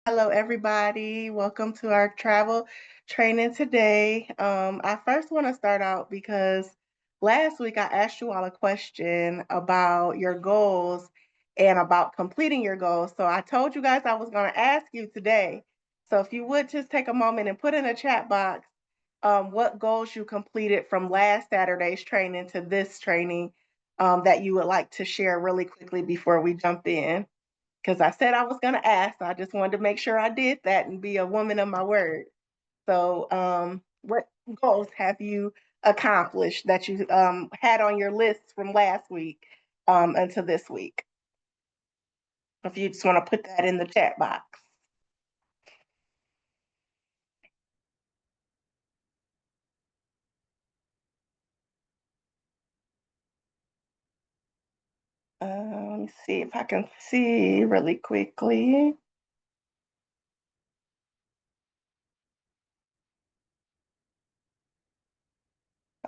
Hello, everybody. Welcome to our travel training today. I first want to start out because last week I asked you all a question about your goals and about completing your goals. So I told you guys I was going to ask you today. So if you would just take a moment and put in a chat box what goals you completed from last Saturday's training to this training that you would like to share really quickly before we jump in because I said I was going to ask. So I just wanted to make sure I did that and be a woman of my word. So, what goals have you accomplished that you had on your list from last week until this week? If you just want to put that in the chat box. Let me see if I can see really quickly.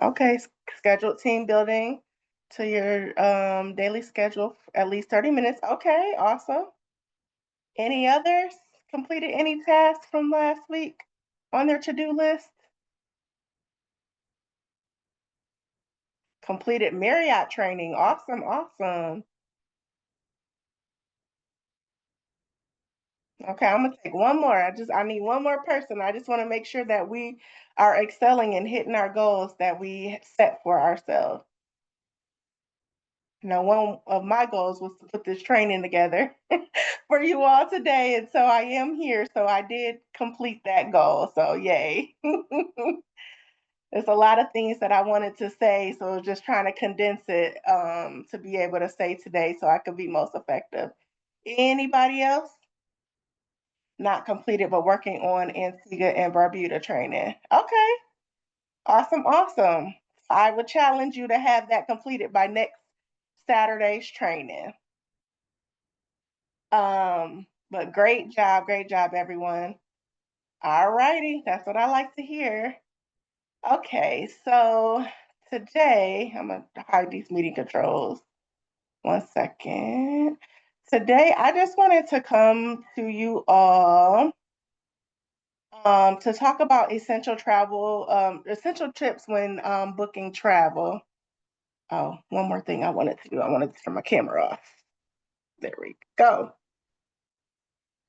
Okay, scheduled team building to your daily schedule, at least 30 minutes. Okay, awesome. Any others completed any tasks from last week on their to-do list? Completed Marriott training. Awesome, awesome. Okay, I'm gonna take one more. I need one more person. I just want to make sure that we are excelling and hitting our goals that we set for ourselves. Now, one of my goals was to put this training together for you all today, and so I am here. So I did complete that goal. So yay. There's a lot of things that I wanted to say, so just trying to condense it to be able to say today so I could be most effective. Anybody else? Not completed, but working on Antigua and Barbuda training. Okay, awesome, awesome. I would challenge you to have that completed by next Saturday's training. But great job, everyone. All righty, that's what I like to hear. Okay, so today I'm gonna hide these meeting controls. One second. Today, I just wanted to come to you all to talk about essential tips when booking travel. Oh, one more thing I wanted to do. I wanted to turn my camera off. There we go.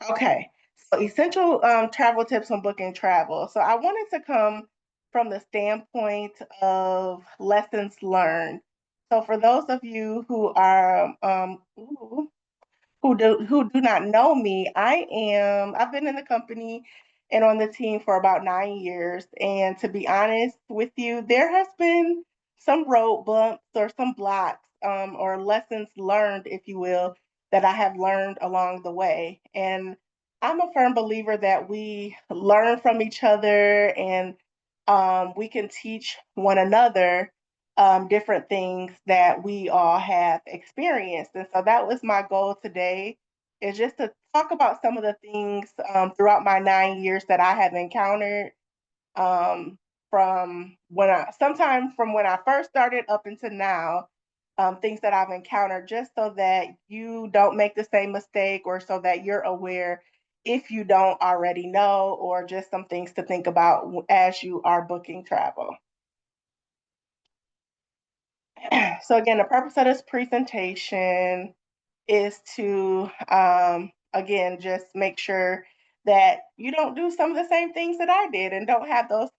Okay. So essential travel tips on booking travel. So I wanted to come from the standpoint of lessons learned. So for those of you who are who do not know me, I've been in the company and on the team for about 9 years. And to be honest with you, there has been some road bumps or some blocks or lessons learned, if you will, that I have learned along the way. And I'm a firm believer that we learn from each other and we can teach one another different things that we all have experienced. And so that was my goal today, is just to talk about some of the things throughout my 9 years that I have encountered um, from when I first started up until now, things that I've encountered, just so that you don't make the same mistake or so that you're aware if you don't already know, or just some things to think about as you are booking travel. So again, the purpose of this presentation is to, again, just make sure that you don't do some of the same things that I did and don't have those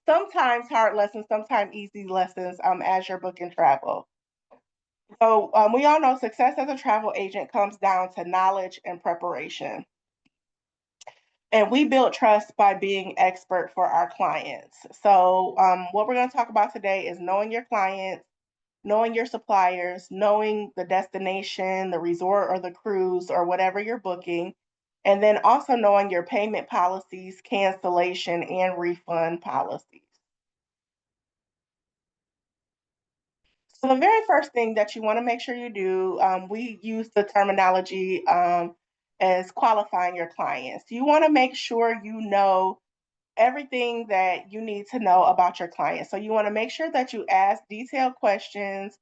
sometimes hard lessons, sometimes easy lessons as you're booking travel. So we all know success as a travel agent comes down to knowledge and preparation. And we build trust by being expert for our clients. So what we're going to talk about today is knowing your clients, knowing your suppliers, knowing the destination, the resort or the cruise or whatever you're booking, and then also knowing your payment policies, cancellation, and refund policies. So the very first thing that you want to make sure you do, we use the terminology as qualifying your clients. You want to make sure you know everything that you need to know about your client. So you want to make sure that you ask detailed questions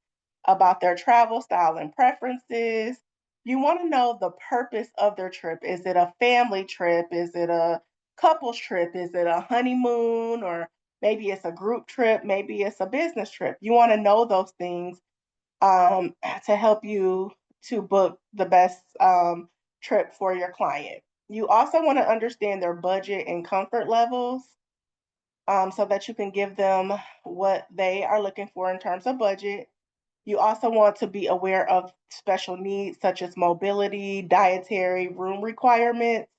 about their travel style and preferences. you want to know the purpose of their trip. Is it a family trip? Is it a couples trip? Is it a honeymoon? Or maybe it's a group trip? Maybe it's a business trip. You want to know those things um, to help you to book the best trip for your client. You also want to understand their budget and comfort levels so that you can give them what they are looking for in terms of budget. You also want to be aware of special needs such as mobility, dietary, room requirements.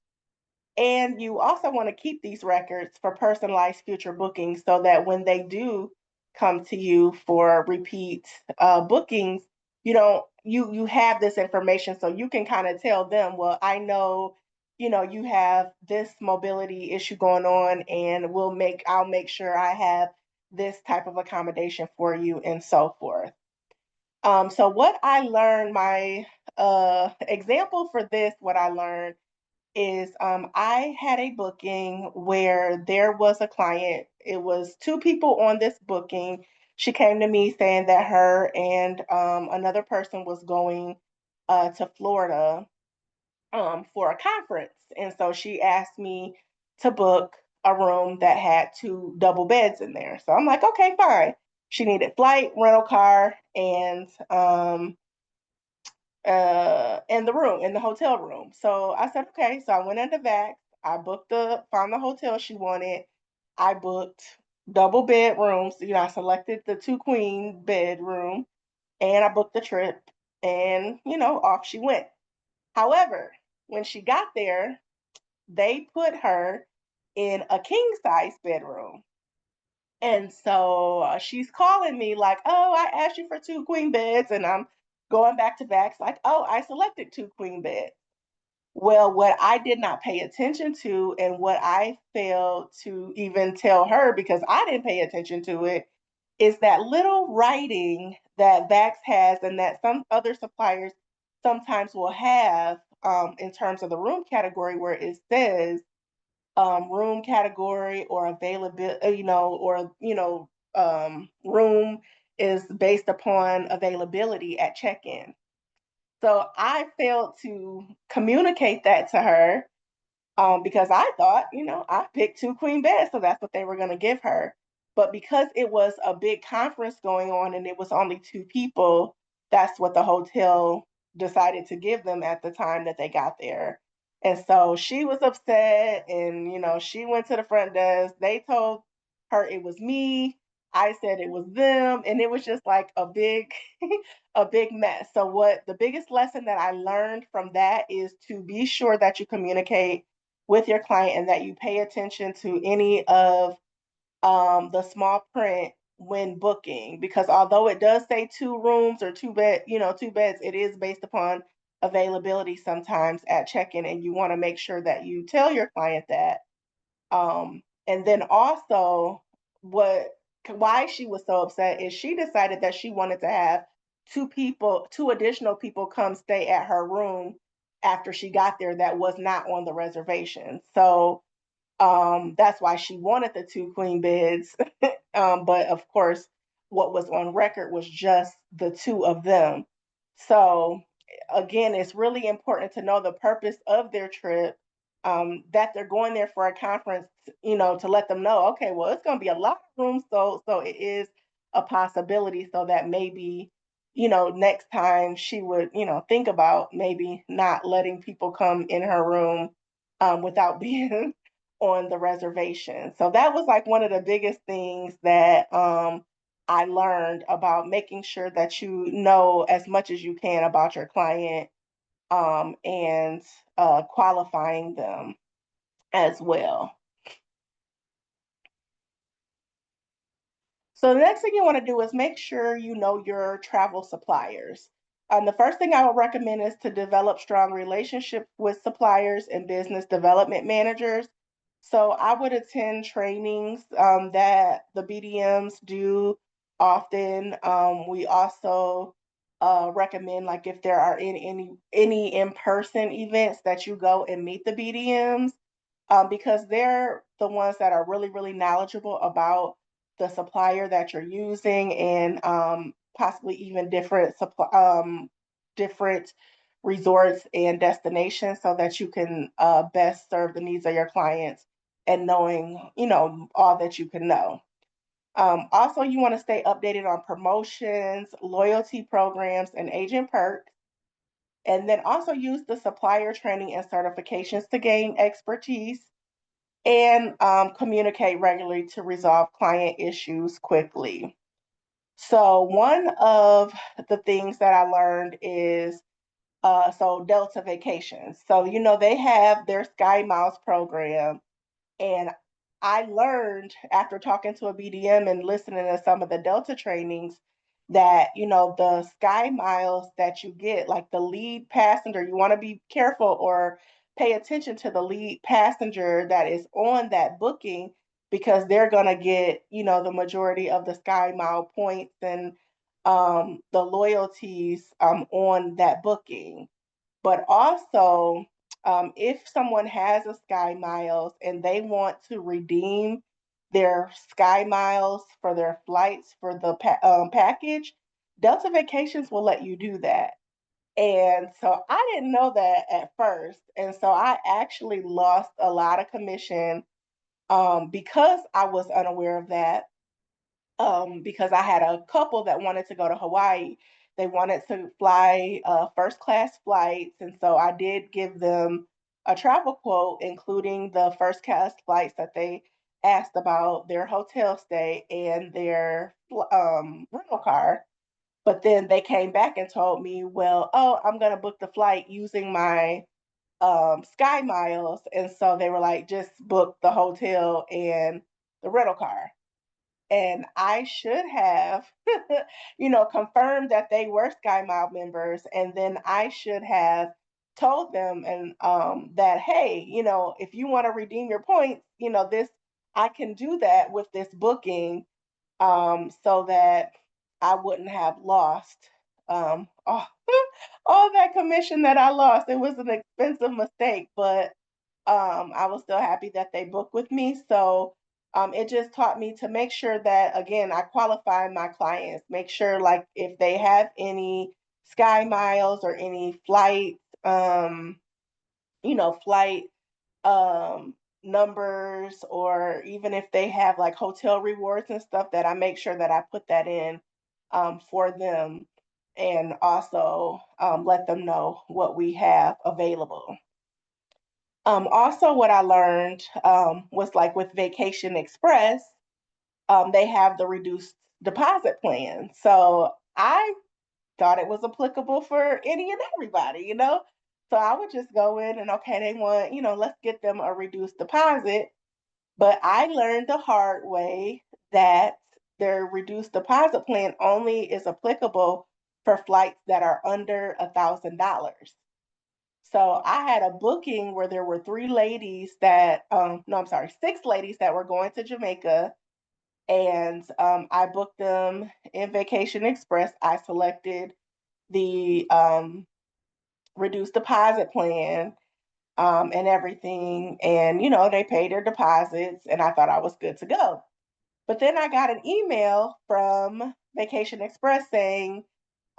And you also want to keep these records for personalized future bookings so that when they do come to you for repeat bookings, you have this information so you can kind of tell them, well, I know, you have this mobility issue going on, and I'll make sure I have this type of accommodation for you and so forth. So what I learned, my example for this, what I learned is I had a booking where there was a client. It was two people on this booking. She came to me saying that her and another person was going to Florida for a conference. And so she asked me to book a room that had two double beds in there. So I'm like, okay, fine. She needed flight, rental car, and the room, in the hotel room. So I said, okay. So I went into Vax. I found the hotel she wanted. I booked double bedrooms. I selected the two queen bedroom and I booked the trip and, off she went. However, when she got there, they put her in a king size bedroom. And so she's calling me like, oh, I asked you for two queen beds. And I'm going back to Vax like, oh, I selected two queen beds. Well, what I did not pay attention to and what I failed to even tell her because I didn't pay attention to it is that little writing that Vax has and that some other suppliers sometimes will have in terms of the room category where it says room category or availability, room is based upon availability at check-in. So I failed to communicate that to her because I thought, I picked two queen beds, so that's what they were going to give her. But because it was a big conference going on and it was only two people, that's what the hotel decided to give them at the time that they got there. And so she was upset and, she went to the front desk. They told her it was me. I said it was them. And it was just like a big, a big mess. So what the biggest lesson that I learned from that is to be sure that you communicate with your client and that you pay attention to any of the small print when booking because although it does say two rooms or two beds, it is based upon availability sometimes at check-in, and you want to make sure that you tell your client that. And then also what why she was so upset is she decided that she wanted to have two additional people come stay at her room after she got there that was not on the reservation. So that's why she wanted the two queen beds. But of course, what was on record was just the two of them. So again, it's really important to know the purpose of their trip, that they're going there for a conference, to let them know, okay, well, it's going to be a lot of rooms. So it is a possibility so that maybe, next time she would, think about maybe not letting people come in her room without being on the reservation. So that was like one of the biggest things that I learned about making sure that you know as much as you can about your client and qualifying them as well. So the next thing you want to do is make sure you know your travel suppliers. The first thing I would recommend is to develop strong relationships with suppliers and business development managers. So I would attend trainings that the BDMs do often. We also recommend like if there are any in-person events that you go and meet the BDMs because they're the ones that are really, really knowledgeable about the supplier that you're using and possibly even different resorts and destinations so that you can best serve the needs of your clients and knowing, all that you can know. Also, you want to stay updated on promotions, loyalty programs, and agent perks. And then also use the supplier training and certifications to gain expertise and communicate regularly to resolve client issues quickly. So, one of the things that I learned is Delta Vacations. So, they have their Sky Miles program, and I learned after talking to a BDM and listening to some of the Delta trainings that, the Sky Miles that you get, like the lead passenger, you want to be careful or pay attention to the lead passenger that is on that booking because they're going to get, the majority of the Sky Mile points and the loyalties on that booking. But also, if someone has a Sky Miles and they want to redeem their Sky Miles for their flights for the package, Delta Vacations will let you do that. And so I didn't know that at first. And so I actually lost a lot of commission because I was unaware of that, because I had a couple that wanted to go to Hawaii. They wanted to fly first class flights. And so I did give them a travel quote, including the first class flights that they asked about, their hotel stay, and their rental car. But then they came back and told me, well, oh, I'm going to book the flight using my Sky Miles. And so they were like, just book the hotel and the rental car. And I should have, confirmed that they were Sky Mile members, and then I should have told them and that, hey, if you want to redeem your points, this I can do that with this booking, so that I wouldn't have lost all, all that commission that I lost. It was an expensive mistake, but I was still happy that they booked with me. So it just taught me to make sure that, again, I qualify my clients, make sure like if they have any Sky Miles or any flight, flight um, numbers, or even if they have like hotel rewards and stuff, that I make sure that I put that in for them and also let them know what we have available. Also, what I learned was like with Vacation Express, they have the reduced deposit plan. So I thought it was applicable for any and everybody. So I would just go in and, okay, they want, let's get them a reduced deposit. But I learned the hard way that their reduced deposit plan only is applicable for flights that are under $1,000. So I had a booking where there were three ladies that, no, I'm sorry, six ladies that were going to Jamaica. And I booked them in Vacation Express. I selected the reduced deposit plan and everything. And, they paid their deposits, and I thought I was good to go. But then I got an email from Vacation Express saying,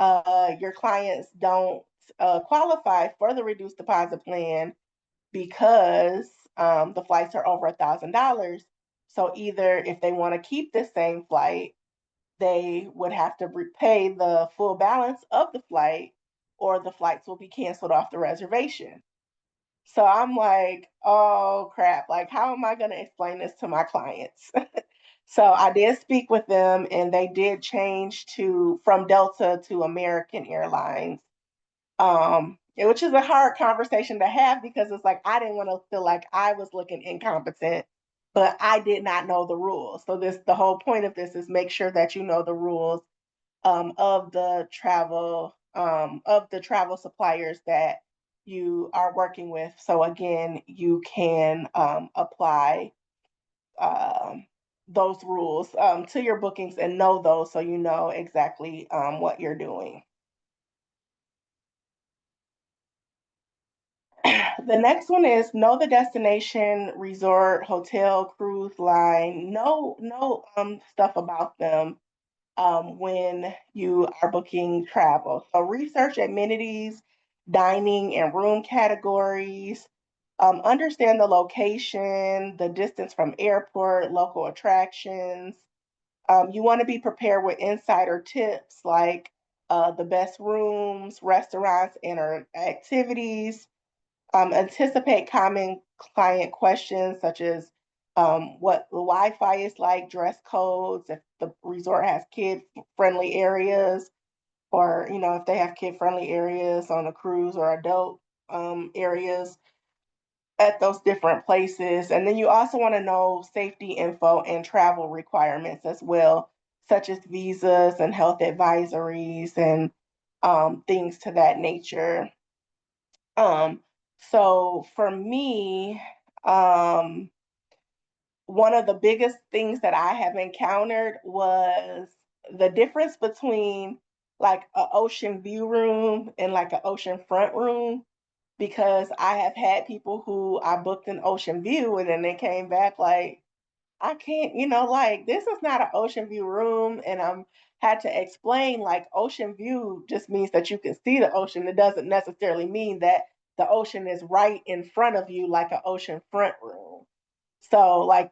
your clients don't qualify for the reduced deposit plan because the flights are over $1,000. So either if they want to keep the same flight, they would have to repay the full balance of the flight, or the flights will be canceled off the reservation. So I'm like, oh crap, like how am I going to explain this to my clients? So I did speak with them, and they did change to from Delta to American Airlines, which is a hard conversation to have because it's like I didn't want to feel like I was looking incompetent, but I did not know the rules. So the whole point of this is make sure that you know the rules of the travel suppliers that you are working with. So again, you can apply um, those rules to your bookings and know those so you know exactly what you're doing. The next one is know the destination, resort, hotel, cruise line. Know stuff about them when you are booking travel. So research amenities dining and room categories, understand the location, the distance from airport, local attractions. You want to be prepared with insider tips like the best rooms, restaurants, and or activities. Anticipate common client questions such as what the Wi-Fi is like, dress codes, if the resort has kid-friendly areas, or if they have kid-friendly areas on a cruise or adult areas at those different places. And then you also want to know safety info and travel requirements as well, such as visas and health advisories and things to that nature. Um, so for me, um, one of the biggest things that I have encountered was the difference between like an ocean view room and like an ocean front room, because I have had people who I booked an ocean view and then they came back like, I can't, like this is not an ocean view room. And had to explain like ocean view just means that you can see the ocean. It doesn't necessarily mean that the ocean is right in front of you like an ocean front room. So, like,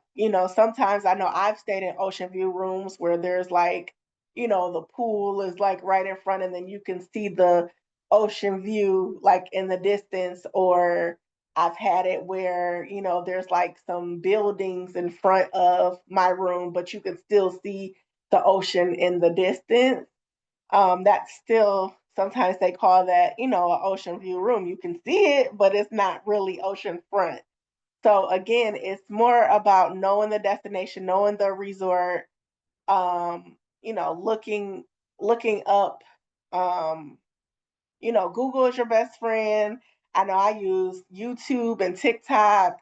sometimes I know I've stayed in ocean view rooms where there's like, the pool is like right in front, and then you can see the ocean view like in the distance. Or I've had it where, there's like some buildings in front of my room, but you can still see the ocean in the distance. That's still sometimes they call that, an ocean view room. You can see it, but it's not really ocean front. So again, it's more about knowing the destination, knowing the resort, looking up, um, Google is your best friend. I know I use YouTube and TikTok,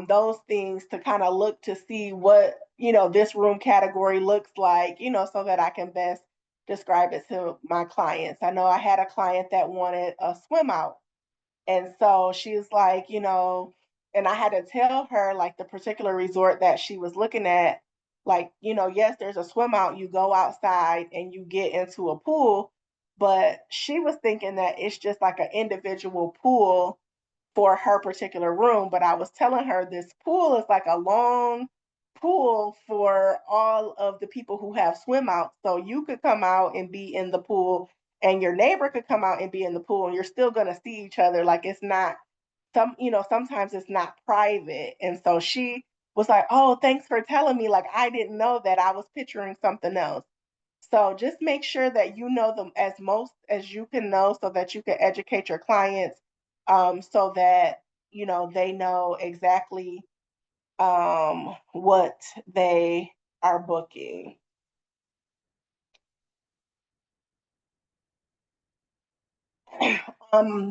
those things to kind of look to see what, this room category looks like, so that I can best describe it to my clients. I know I had a client that wanted a swim out. And so she's like, and I had to tell her like the particular resort that she was looking at, like, yes, there's a swim out, you go outside and you get into a pool, but she was thinking that it's just like an individual pool for her particular room. But I was telling her this pool is like a long pool for all of the people who have swim outs. So you could come out and be in the pool, and your neighbor could come out and be in the pool, and you're still going to see each other. Like it's not sometimes it's not private. And so she was like, oh, thanks for telling me. Like I didn't know that, I was picturing something else. So just make sure that you know them as most as you can know, so that you can educate your clients, so that they know exactly what they are booking.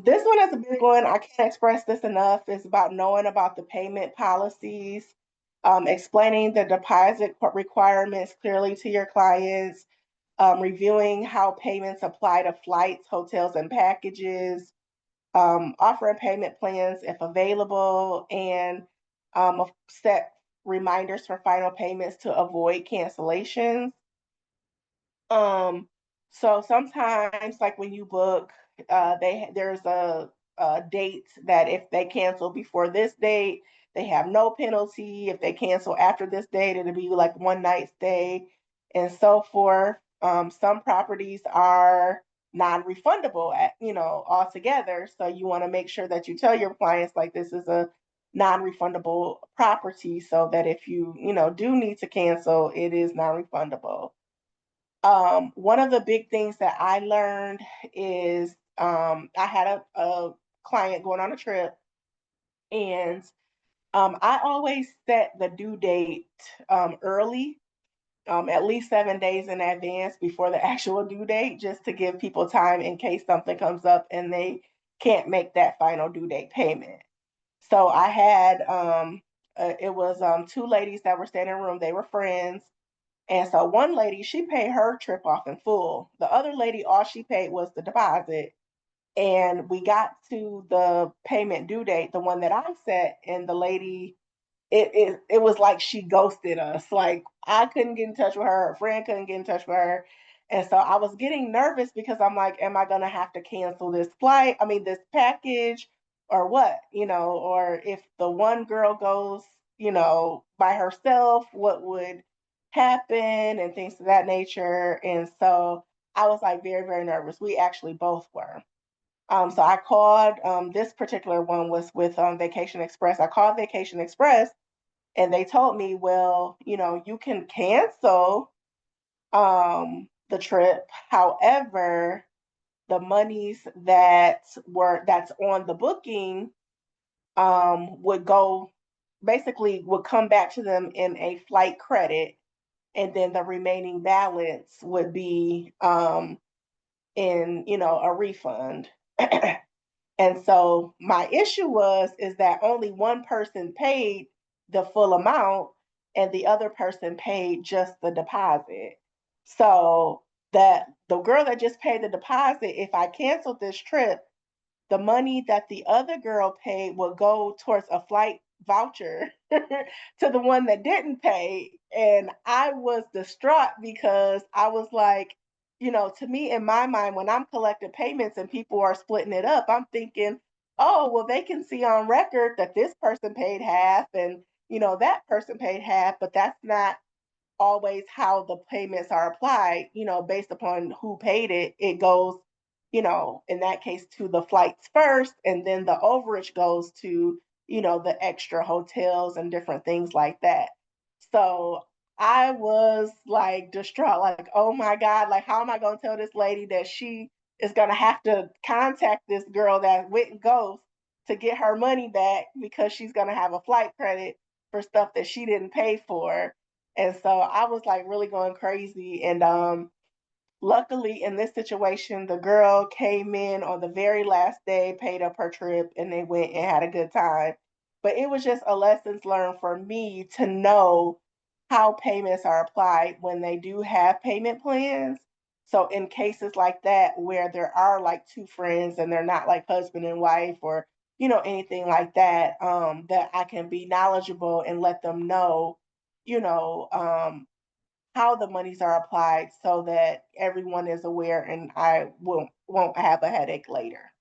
This one is a big one. I can't express this enough. It's about knowing about the payment policies, explaining the deposit requirements clearly to your clients, reviewing how payments apply to flights, hotels, and packages, offering payment plans if available, and set reminders for final payments to avoid cancellations. Um, so sometimes, like when you book, there's a date that if they cancel before this date, they have no penalty. If they cancel after this date, it'll be like one night stay and so forth. Some properties are non-refundable altogether. So you want to make sure that you tell your clients like this is a non-refundable property, so that if you do need to cancel, it is non-refundable. One of the big things that I learned is I had a client going on a trip, and I always set the due date early, at least 7 days in advance before the actual due date, just to give people time in case something comes up and they can't make that final due date payment. So I had it was two ladies that were staying in a room. They were friends, and so one lady, she paid her trip off in full. The other lady, all she paid was the deposit. And we got to the payment due date, the one that I set, and the lady, it was like she ghosted us. Like I couldn't get in touch with her, her friend couldn't get in touch with her. And so I was getting nervous because I'm like, am I going to have to cancel this flight? I mean, this package or what, or if the one girl goes, by herself, what would happen and things of that nature. And so I was like very, very nervous. We actually both were. So I called, this particular one was with Vacation Express. I called Vacation Express and they told me, well, you can cancel the trip. However, the monies that's on the booking would go basically would come back to them in a flight credit, and then the remaining balance would be in a refund. And so my issue is that only one person paid the full amount and the other person paid just the deposit. So that the girl that just paid the deposit, if I canceled this trip, the money that the other girl paid would go towards a flight voucher to the one that didn't pay. And I was distraught because I was like, to me, in my mind, when I'm collecting payments and people are splitting it up, I'm thinking, oh, well, they can see on record that this person paid half and, that person paid half, but that's not always how the payments are applied, based upon who paid it. It goes, in that case to the flights first, and then the overage goes to, the extra hotels and different things like that. So I was like distraught, like, oh my God, like, how am I going to tell this lady that she is going to have to contact this girl that went and goes to get her money back because she's going to have a flight credit for stuff that she didn't pay for. And so I was like really going crazy. And luckily, in this situation, the girl came in on the very last day, paid up her trip, and they went and had a good time. But it was just a lessons learned for me to know how payments are applied when they do have payment plans. So in cases like that where there are like two friends and they're not like husband and wife or anything like that, that I can be knowledgeable and let them know, you know, how the monies are applied so that everyone is aware and I won't have a headache later.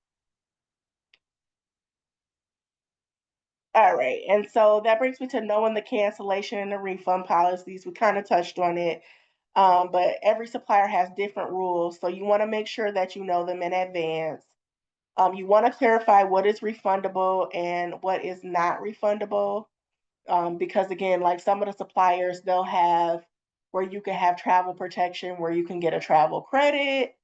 All right. And so that brings me to knowing the cancellation and the refund policies. We kind of touched on it. But every supplier has different rules. So you want to make sure that you know them in advance. You want to clarify what is refundable and what is not refundable. Because again, like some of the suppliers, they'll have where you can have travel protection, where you can get a travel credit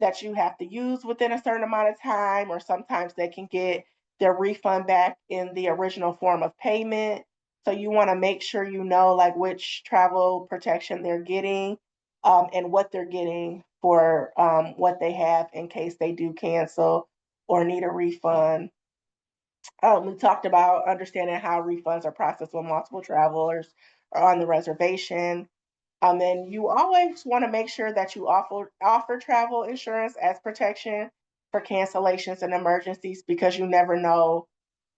that you have to use within a certain amount of time, or sometimes they can get their refund back in the original form of payment. So you want to make sure you know like which travel protection they're getting, and what they're getting for what they have in case they do cancel or need a refund. We talked about understanding how refunds are processed when multiple travelers are on the reservation. And you always want to make sure that you offer travel insurance as protection for cancellations and emergencies because you never know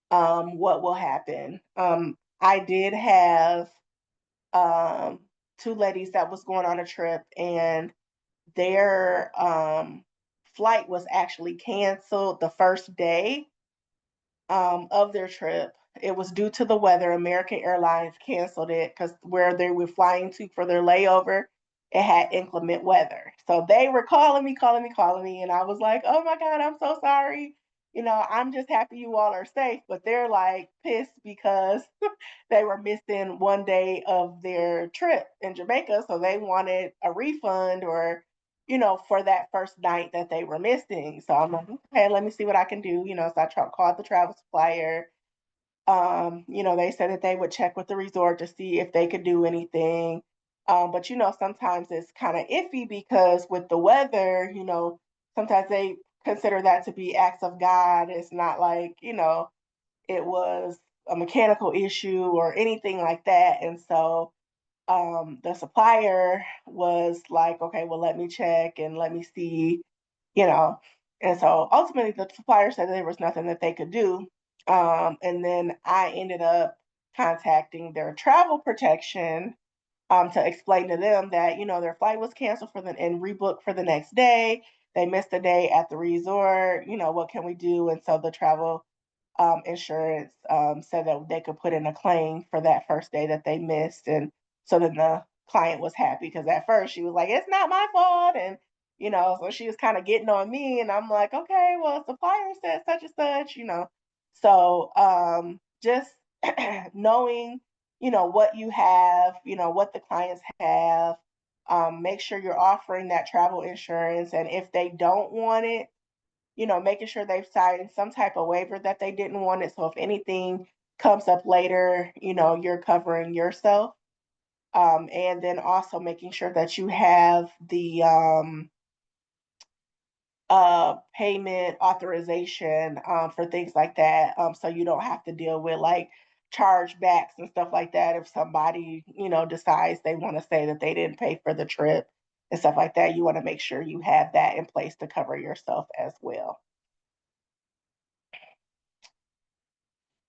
what will happen. I did have um, two ladies that was going on a trip, and their flight was actually canceled the first day of their trip. It was due to the weather. American Airlines canceled it because where they were flying to for their layover, it had inclement weather. So they were calling me, and I was like, "Oh my God, I'm so sorry. I'm just happy you all are safe." But they're like pissed because they were missing one day of their trip in Jamaica, so they wanted a refund or for that first night that they were missing. So I'm like, okay, let me see what I can do. So called the travel supplier. They said that they would check with the resort to see if they could do anything. But sometimes it's kind of iffy because with the weather, sometimes they consider that to be acts of God. It's not like, it was a mechanical issue or anything like that. And so the supplier was like, okay, well, let me check and let me see, you know. And so ultimately, the supplier said there was nothing that they could do. And then I ended up contacting their travel protection to explain to them that, their flight was canceled and rebooked for the next day. They missed a day at the resort. What can we do? And so the travel insurance said that they could put in a claim for that first day that they missed. And so then the client was happy because at first she was like, it's not my fault. And, so she was kind of getting on me. And I'm like, okay, well, supplier said such and such. So just knowing, what you have, what the clients have. Make sure you're offering that travel insurance. And if they don't want it, making sure they've signed some type of waiver that they didn't want it. So if anything comes up later, you're covering yourself. And then also making sure that you have the payment authorization for things like that. So you don't have to deal with like chargebacks and stuff like that if somebody, decides they want to say that they didn't pay for the trip and stuff like that. You want to make sure you have that in place to cover yourself as well.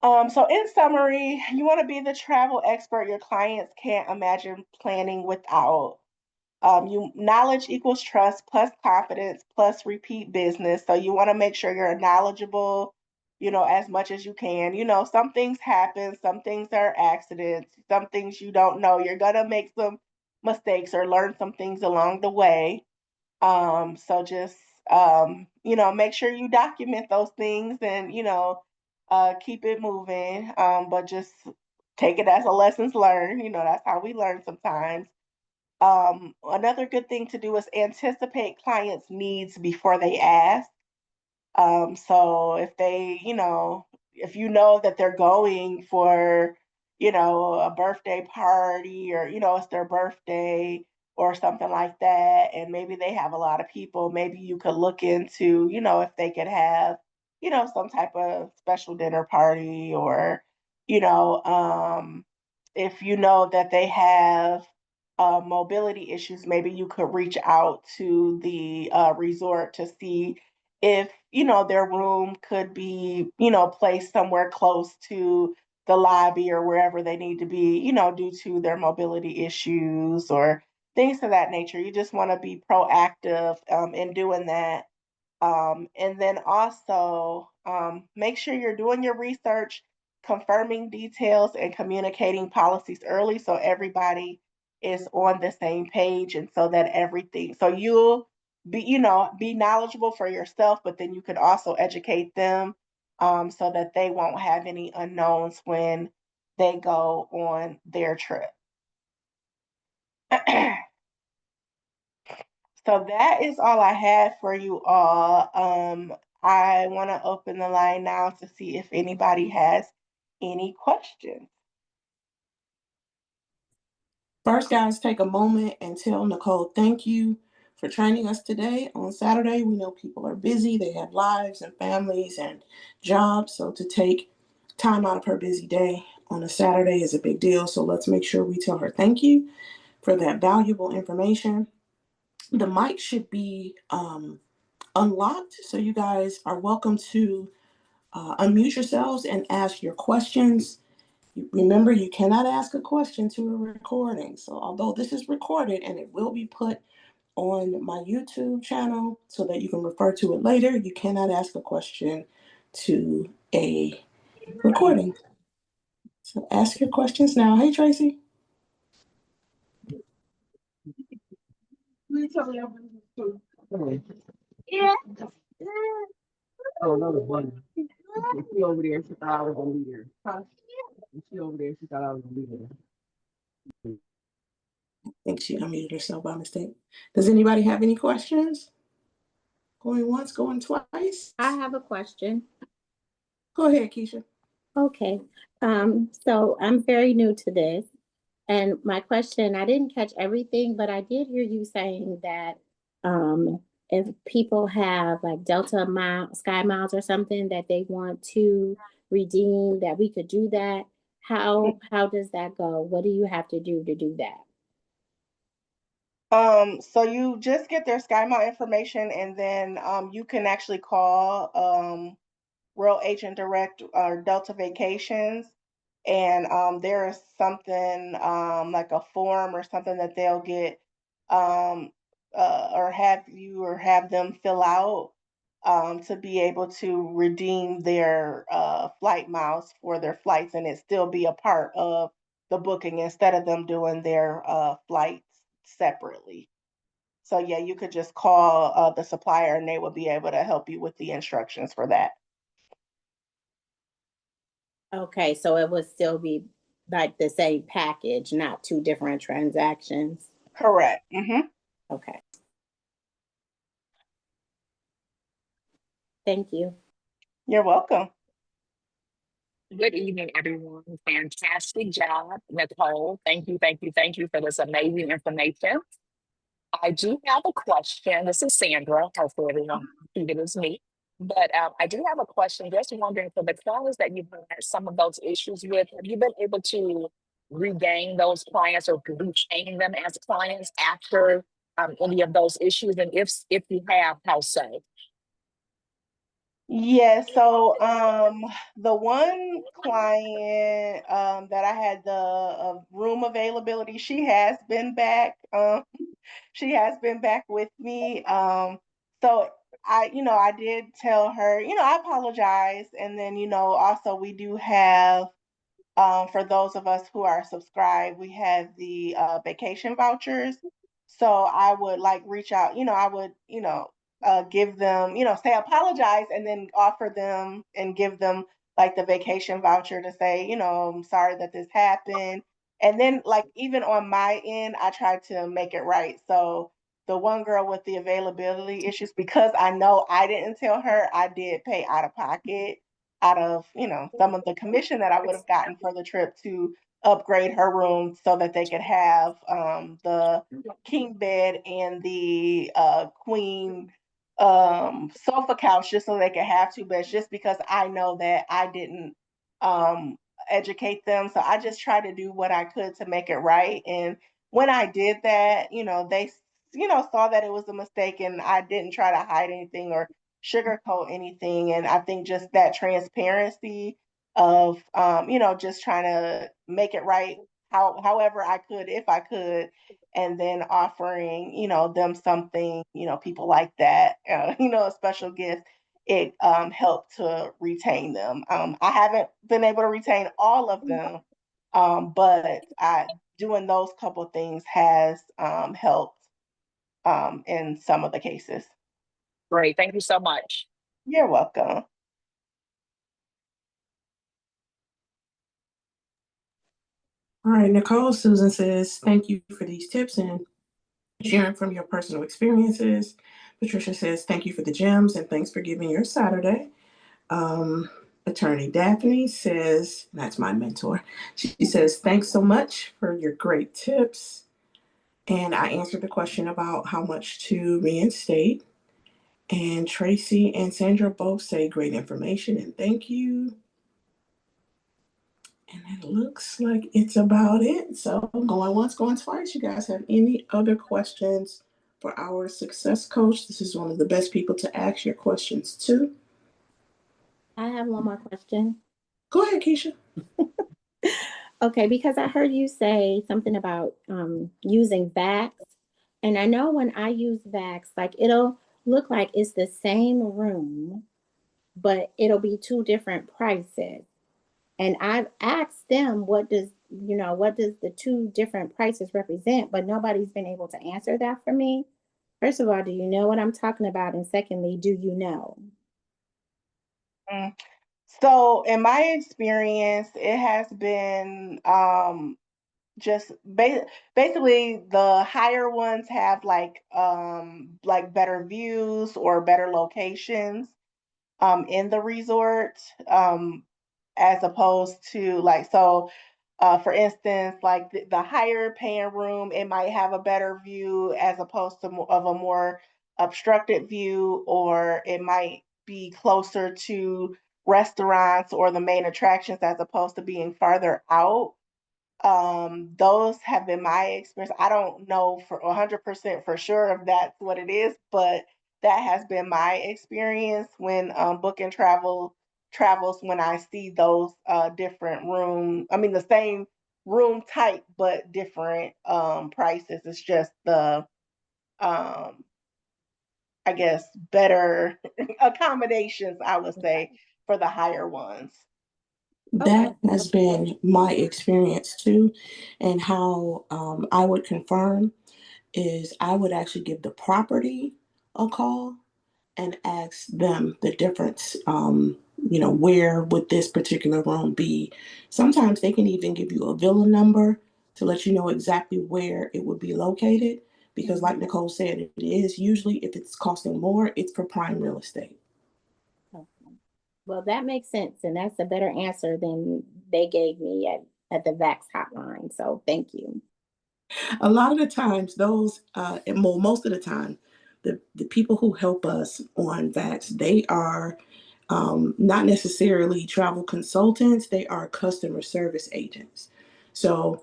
So in summary, you want to be the travel expert your clients can't imagine planning without. Knowledge equals trust plus confidence plus repeat business. So you want to make sure you're knowledgeable, as much as you can. Some things happen, some things are accidents, some things you don't know. You're gonna make some mistakes or learn some things along the way. So just make sure you document those things and keep it moving. But just take it as a lessons learned. That's how we learn sometimes. Another good thing to do is anticipate clients' needs before they ask. So if they, if you know that they're going for, a birthday party or, it's their birthday or something like that, and maybe they have a lot of people, maybe you could look into, if they could have, some type of special dinner party or, you know, um, if you know that they have mobility issues, maybe you could reach out to the resort to see if their room could be placed somewhere close to the lobby or wherever they need to be due to their mobility issues or things of that nature. You just want to be proactive in doing that. And then also make sure you're doing your research, confirming details, and communicating policies early so everybody is on the same page and so that everything, so you'll be knowledgeable for yourself, but then you could also educate them so that they won't have any unknowns when they go on their trip. So that is all I had for you all. I want to open the line now to see if anybody has any questions. First, guys, take a moment and tell Nicole thank you for training us today. On Saturday, we know people are busy, they have lives and families and jobs. So to take time out of her busy day on a Saturday is a big deal. So let's make sure we tell her thank you for that valuable information. The mic should be unlocked. So you guys are welcome to unmute yourselves and ask your questions. Remember, you cannot ask a question to a recording. So although this is recorded and it will be put on my YouTube channel so that you can refer to it later, you cannot ask a question to a recording. So ask your questions now. Hey, Tracy. Yeah. Oh, another one. She over there, she thought I was gonna be there. Huh? She over there, she thought I was gonna be there. I think she unmuted herself by mistake. Does anybody have any questions? Going once, going twice? I have a question. Go ahead, Keisha. Okay. So I'm very new to this. And my question, I didn't catch everything, but I did hear you saying that if people have like Delta mile, Sky Miles or something that they want to redeem, that we could do that. How does that go? What do you have to do that? So you just get their SkyMall information, and then you can actually call World Agent Direct or Delta Vacations, and there is something like a form or something that they'll get um, or have them fill out to be able to redeem their flight miles for their flights, and it still be a part of the booking instead of them doing their flights separately. So yeah, you could just call the supplier and they will be able to help you with the instructions for that. Okay, so it would still be like the same package, not two different transactions. Correct. Okay, thank you. You're welcome. Good evening, everyone. Fantastic job, Nicole. Thank you, thank you, thank you for this amazing information. I do have a question. This is Sandra. Hopefully, everyone think it is me. But I do have a question. Just wondering for the clients that you've had some of those issues with, have you been able to regain those clients or retain them as clients after any of those issues? And if you have, how so? Yeah, so the one client that I had the room availability, she has been back. She has been back with me. So I did tell her, I apologize, and then also we do have for those of us who are subscribed, we have the vacation vouchers. So I would like reach out, I would, give them, say apologize and then offer them and give them like the vacation voucher to say, I'm sorry that this happened. And then like even on my end, I try to make it right. So the one girl with the availability issues, because I know I didn't tell her, I did pay out of pocket out of, some of the commission that I would have gotten for the trip to upgrade her room so that they could have the king bed and the queen sofa couch just so they could have two beds just because I know that I didn't um educate them. So I just tried to do what I could to make it right. And when I did that, they saw that it was a mistake and I didn't try to hide anything or sugarcoat anything. And I think just that transparency of just trying to make it right however I could, if I could, and then offering, them something, people like that, a special gift, it helped to retain them. I haven't been able to retain all of them, but I doing those couple things has helped in some of the cases. Great. Thank you so much. You're welcome. All right, Nicole, Susan says, thank you for these tips and sharing from your personal experiences. Patricia says, thank you for the gems and thanks for giving your Saturday. Um, Attorney Daphne says, that's my mentor. She says, thanks so much for your great tips. And I answered the question about how much to reinstate. And Tracy and Sandra both say great information and thank you. And it looks like it's about it. So going once, going twice. You guys have any other questions for our success coach? This is one of the best people to ask your questions to. I have one more question. Go ahead, Keisha. Okay, because I heard you say something about using Vax. And I know when I use Vax, like it'll look like it's the same room, but it'll be two different prices. And I've asked them what does the two different prices represent, but nobody's been able to answer that for me. First of all, do you know what I'm talking about? And secondly, do you know? Mm. So in my experience, it has been just basically the higher ones have like better views or better locations in the resort as opposed to like so for instance like the higher paying room it might have a better view as opposed to of a more obstructed view, or it might be closer to restaurants or the main attractions as opposed to being farther out. Those have been my experience. I don't know for 100% for sure if that's what it is, but that has been my experience when booking travels when I see those different the same room type but different prices. It's just the I guess better accommodations, I would say, for the higher ones. That has been my experience too. And how I would confirm is I would actually give the property a call and ask them the difference. Where would this particular room be? Sometimes they can even give you a villa number to let you know exactly where it would be located. Because, like Nicole said, it is usually, if it's costing more, it's for prime real estate. Okay. Well, that makes sense, and that's a better answer than they gave me at the VAX hotline. So thank you. A lot of the times, most of the time, the people who help us on VAX, they are not necessarily travel consultants, they are customer service agents. So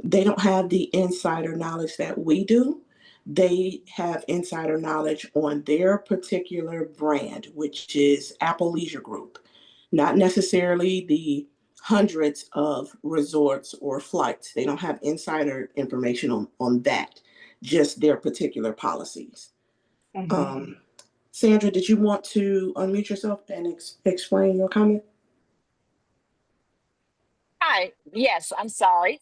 they don't have the insider knowledge that we do. They have insider knowledge on their particular brand, which is Apple Leisure Group, not necessarily the hundreds of resorts or flights. They don't have insider information on that, just their particular policies. Mm-hmm. Um, Sandra, did you want to unmute yourself and explain your comment? Hi, yes, I'm sorry.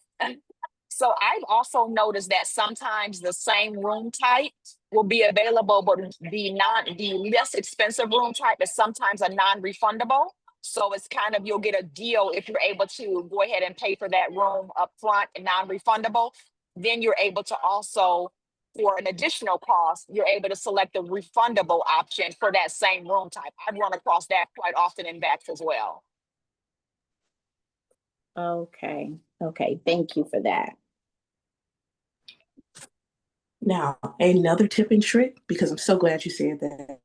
So I've also noticed that sometimes the same room type will be available, but the less expensive room type is sometimes a non-refundable. So it's kind of, you'll get a deal if you're able to go ahead and pay for that room up front and non-refundable. Then you're able to also, for an additional cost, you're able to select the refundable option for that same room type. I've run across that quite often in VAX as well. Okay. Okay. Thank you for that. Now, another tip and trick, because I'm so glad you said that,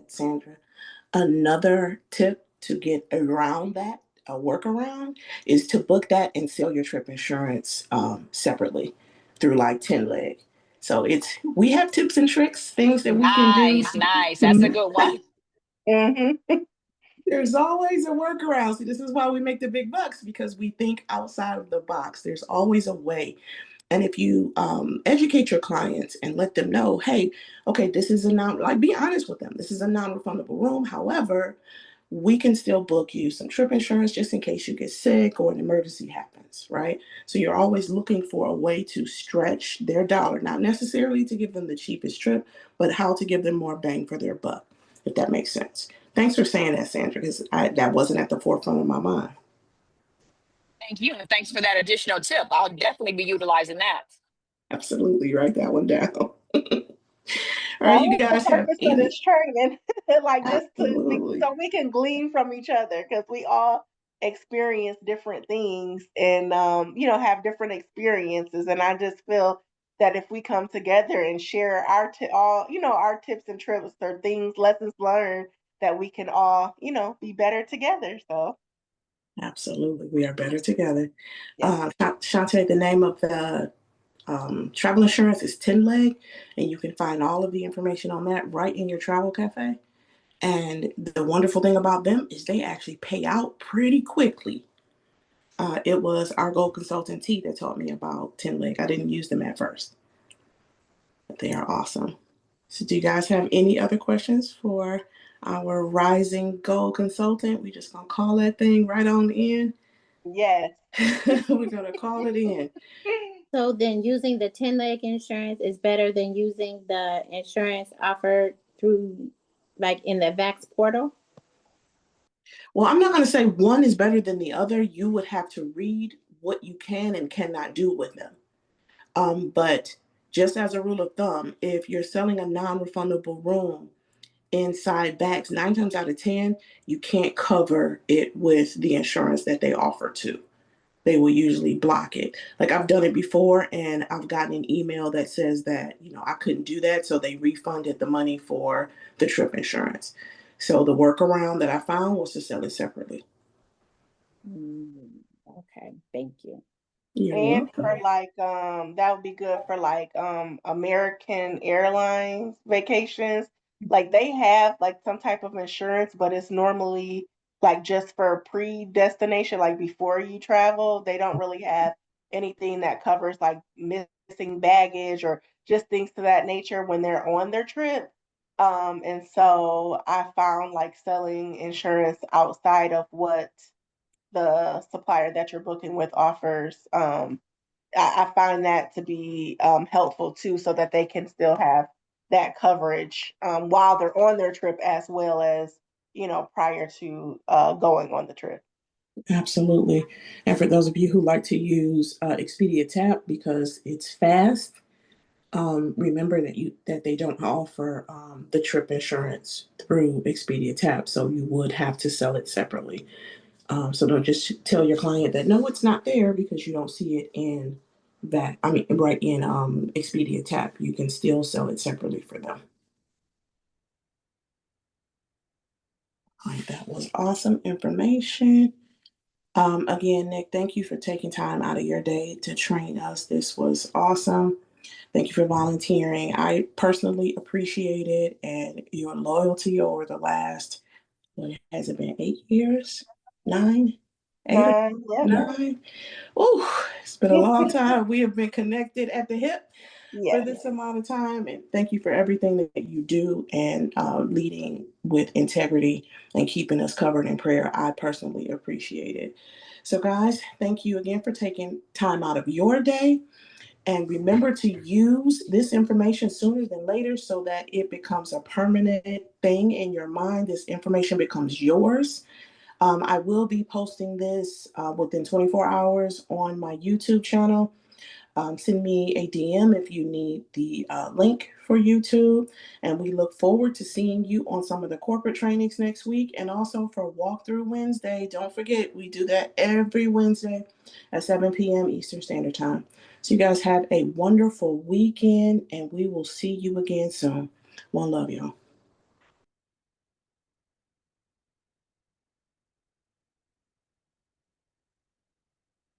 Sandra. Another tip to get around that, a workaround, is to book that and sell your trip insurance separately through like 10 leg. So we have tips and tricks, things that we can do. Nice, nice. That's a good one. Mm-hmm. There's always a workaround. See, this is why we make the big bucks, because we think outside of the box. There's always a way. And if you educate your clients and let them know, hey, okay, this is be honest with them. This is a non-refundable room. However, we can still book you some trip insurance just in case you get sick or an emergency happens, right? So you're always looking for a way to stretch their dollar, not necessarily to give them the cheapest trip, but how to give them more bang for their buck, if that makes sense. Thanks for saying that, Sandra, because that wasn't at the forefront of my mind. Thank you. And thanks for that additional tip. I'll definitely be utilizing that. Absolutely, write that one down. All right, That you was the guys have purpose of any? this training, like just Absolutely. so we can glean from each other because we all experience different things and have different experiences. And I just feel that if we come together and share our tips and tricks or things, lessons learned, that we can all be better together. So Absolutely, we are better together. yes, Shantae, the name of the travel insurance is 10 Leg, and you can find all of the information on that right in your travel cafe. And the wonderful thing about them is they actually pay out pretty quickly. It was our gold consultant T that taught me about 10 Leg. I didn't use them at first, but they are awesome. So, do you guys have any other questions for our rising gold consultant? We just gonna call that thing right on in. yes. We're gonna call it in. So then using the 10 leg insurance is better than using the insurance offered through like in the VAX portal? Well, I'm not going to say one is better than the other. You would have to read what you can and cannot do with them. But just as a rule of thumb, if you're selling a non-refundable room inside backs, 9 times out of 10, you can't cover it with the insurance that they offer to. They will usually block it. Like I've done it before and I've gotten an email that says that, I couldn't do that. So they refunded the money for the trip insurance. So the workaround that I found was to sell it separately. Okay, thank you. You're And welcome. for like that would be good for like American Airlines vacations. Like they have like some type of insurance, but it's normally like just for predestination, like before you travel, they don't really have anything that covers like missing baggage or just things to that nature when they're on their trip. And so I found like selling insurance outside of what the supplier that you're booking with offers. I find that to be helpful too, so that they can still have that coverage while they're on their trip as well as, prior to going on the trip. Absolutely. And for those of you who like to use Expedia Tap because it's fast, remember that they don't offer the trip insurance through Expedia Tap, so you would have to sell it separately. So don't just tell your client that no, it's not there because you don't see it in that. I mean, right in Expedia Tap, you can still sell it separately for them. All right, that was awesome information. Again, Nick, thank you for taking time out of your day to train us. This was awesome. Thank you for volunteering. I personally appreciate it and your loyalty over the last, what has it been, 8 years? Nine? 9, yep. 8 or 9? Oh, it's been a long time. We have been connected at the hip for Yes. this amount of time. And thank you for everything that you do and leading with integrity and keeping us covered in prayer. I personally appreciate it. So, guys, thank you again for taking time out of your day. And remember to use this information sooner than later so that it becomes a permanent thing in your mind. This information becomes yours. I will be posting this within 24 hours on my YouTube channel. Send me a DM if you need the link for YouTube. And we look forward to seeing you on some of the corporate trainings next week and also for Walkthrough Wednesday. Don't forget, we do that every Wednesday at 7 p.m. Eastern Standard Time. So you guys have a wonderful weekend and we will see you again soon. One love, y'all.